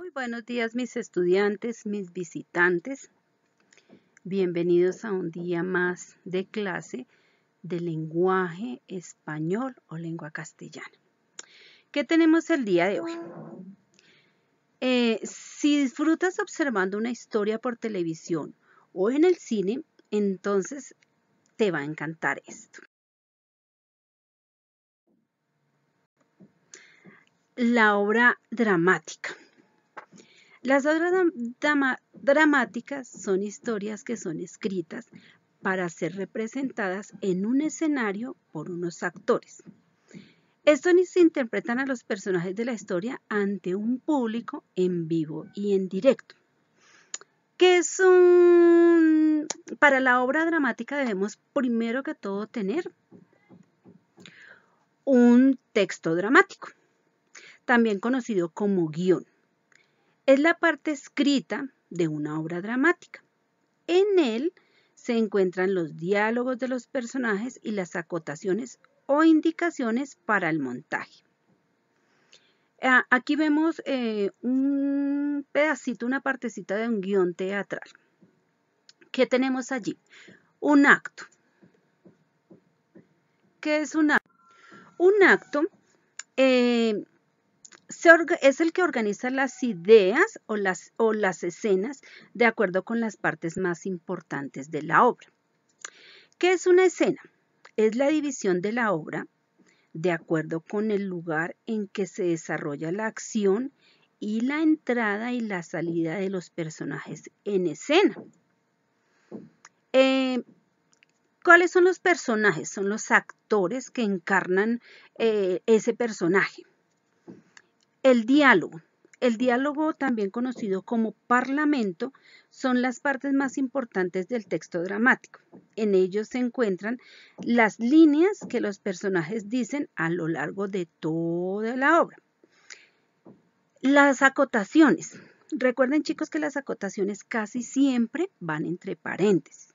Muy buenos días mis estudiantes, mis visitantes. Bienvenidos a un día más de clase de lenguaje español o lengua castellana. ¿Qué tenemos el día de hoy? Si disfrutas observando una historia por televisión o en el cine, entonces te va a encantar esto. La obra dramática. Las obras dramáticas son historias que son escritas para ser representadas en un escenario por unos actores. Estos interpretan a los personajes de la historia ante un público en vivo y en directo. Para la obra dramática debemos primero que todo tener un texto dramático, también conocido como guión. Es la parte escrita de una obra dramática. En él se encuentran los diálogos de los personajes y las acotaciones o indicaciones para el montaje. Aquí vemos un pedacito, una partecita de un guión teatral. ¿Qué tenemos allí? Un acto. ¿Qué es un acto? Un acto es el que organiza las ideas o las escenas de acuerdo con las partes más importantes de la obra. ¿Qué es una escena? Es la división de la obra de acuerdo con el lugar en que se desarrolla la acción y la entrada y la salida de los personajes en escena. ¿Cuáles son los personajes? Son los actores que encarnan ese personaje. El diálogo, también conocido como parlamento, son las partes más importantes del texto dramático. En ellos se encuentran las líneas que los personajes dicen a lo largo de toda la obra. Las acotaciones. Recuerden, chicos, que las acotaciones casi siempre van entre paréntesis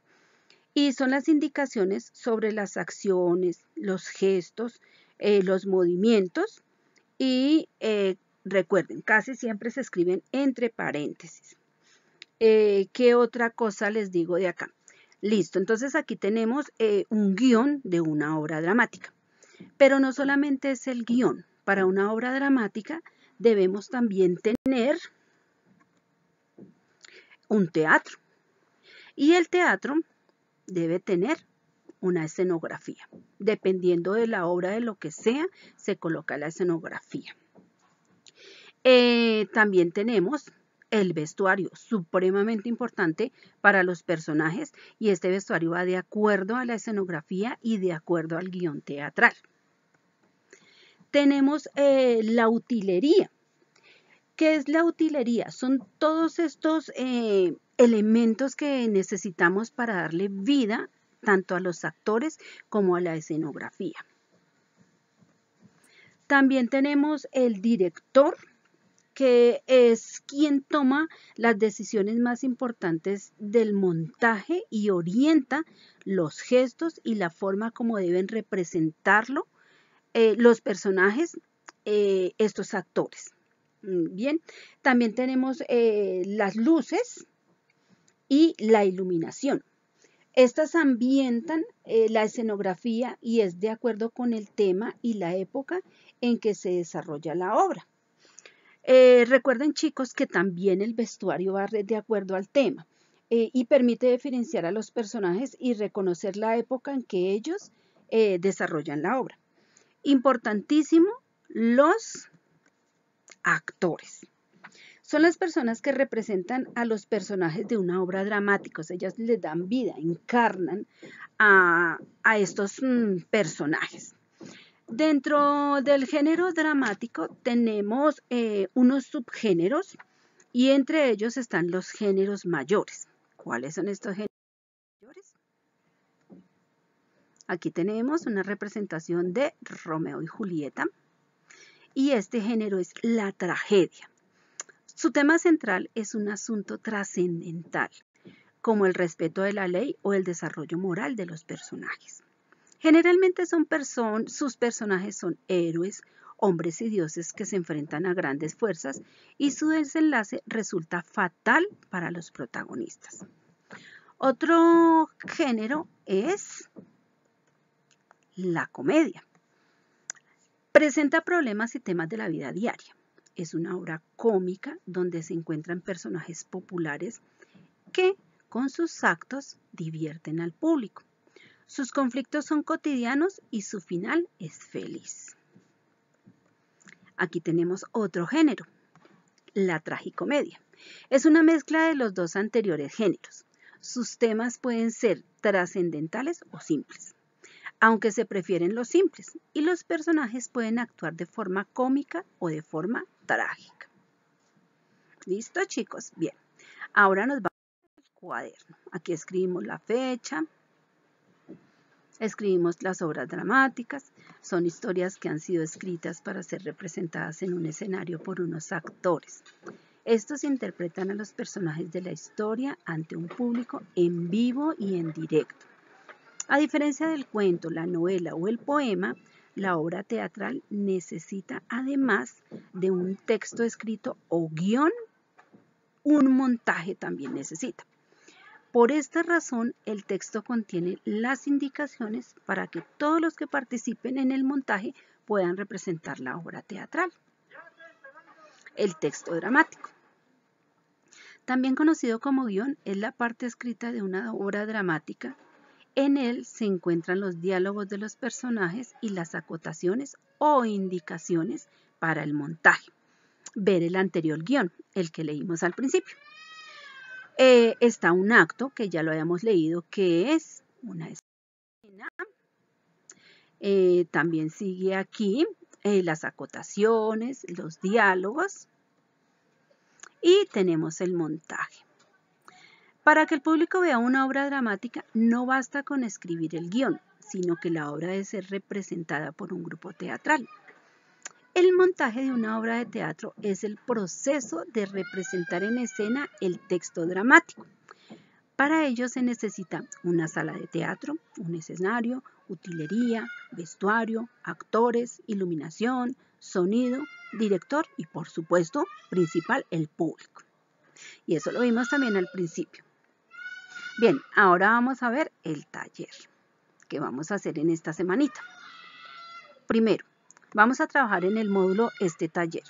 y son las indicaciones sobre las acciones, los gestos, los movimientos y recuerden, casi siempre se escriben entre paréntesis. ¿Qué otra cosa les digo de acá? Listo, entonces aquí tenemos un guión de una obra dramática. Pero no solamente es el guión. Para una obra dramática debemos también tener un teatro. Y el teatro debe tener una escenografía. Dependiendo de la obra, de lo que sea, se coloca la escenografía. También tenemos el vestuario, supremamente importante para los personajes, y este vestuario va de acuerdo a la escenografía y de acuerdo al guión teatral. Tenemos la utilería. ¿Qué es la utilería? Son todos estos elementos que necesitamos para darle vida tanto a los actores como a la escenografía. También tenemos el director, que es quien toma las decisiones más importantes del montaje y orienta los gestos y la forma como deben representarlo los personajes, estos actores. Bien, también tenemos las luces y la iluminación. Estas ambientan la escenografía y es de acuerdo con el tema y la época en que se desarrolla la obra. Recuerden, chicos, que también el vestuario va de acuerdo al tema y permite diferenciar a los personajes y reconocer la época en que ellos desarrollan la obra. Importantísimo, los actores. Son las personas que representan a los personajes de una obra dramática, o sea, ellas les dan vida, encarnan a estos personajes. Dentro del género dramático tenemos unos subgéneros y entre ellos están los géneros mayores. ¿Cuáles son estos géneros mayores? Aquí tenemos una representación de Romeo y Julieta y este género es la tragedia. Su tema central es un asunto trascendental, como el respeto de la ley o el desarrollo moral de los personajes. Generalmente sus personajes son héroes hombres y dioses que se enfrentan a grandes fuerzas y su desenlace resulta fatal para los protagonistas. Otro género es la comedia. Presenta problemas y temas de la vida diaria. Es una obra cómica donde se encuentran personajes populares que con sus actos divierten al público. Sus conflictos son cotidianos y su final es feliz. Aquí tenemos otro género, la tragicomedia. Es una mezcla de los dos anteriores géneros. Sus temas pueden ser trascendentales o simples, aunque se prefieren los simples, y los personajes pueden actuar de forma cómica o de forma trágica. ¿Listo, chicos? Bien, ahora nos vamos al cuaderno. Aquí escribimos la fecha, escribimos las obras dramáticas. Son historias que han sido escritas para ser representadas en un escenario por unos actores. Estos interpretan a los personajes de la historia ante un público en vivo y en directo. A diferencia del cuento, la novela o el poema, la obra teatral necesita, además de un texto escrito o guión, un montaje también necesita. Por esta razón, el texto contiene las indicaciones para que todos los que participen en el montaje puedan representar la obra teatral. El texto dramático. También conocido como guión, es la parte escrita de una obra dramática. En él se encuentran los diálogos de los personajes y las acotaciones o indicaciones para el montaje. Ver el anterior guión, el que leímos al principio. Está un acto que ya lo habíamos leído, que es una escena. También sigue aquí las acotaciones, los diálogos y tenemos el montaje. Para que el público vea una obra dramática, no basta con escribir el guión, sino que la obra debe ser representada por un grupo teatral. El montaje de una obra de teatro es el proceso de representar en escena el texto dramático. Para ello se necesita una sala de teatro, un escenario, utilería, vestuario, actores, iluminación, sonido, director y, por supuesto, principal, el público. Y eso lo vimos también al principio. Bien, ahora vamos a ver el taller que vamos a hacer en esta semanita. Primero, vamos a trabajar en el módulo este taller.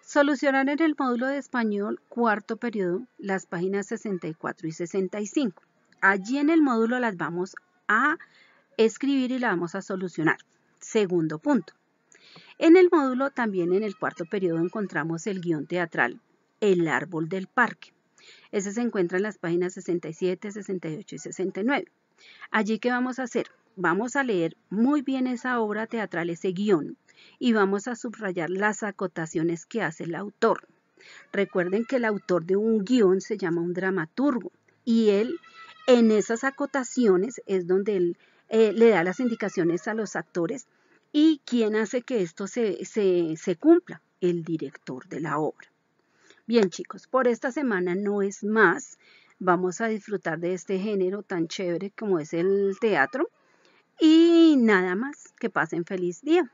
Solucionar en el módulo de español, cuarto periodo, las páginas 64 y 65. Allí en el módulo las vamos a escribir y las vamos a solucionar. Segundo punto. En el módulo, también en el cuarto periodo, encontramos el guión teatral, El árbol del parque. Ese se encuentra en las páginas 67, 68 y 69. Allí, ¿qué vamos a hacer? Vamos a leer muy bien esa obra teatral, ese guión, y vamos a subrayar las acotaciones que hace el autor. Recuerden que el autor de un guión se llama un dramaturgo, y él, en esas acotaciones, es donde él le da las indicaciones a los actores. ¿Y quién hace que esto se cumpla? El director de la obra. Bien, chicos, por esta semana no es más. Vamos a disfrutar de este género tan chévere como es el teatro. Y nada más, que pasen feliz día.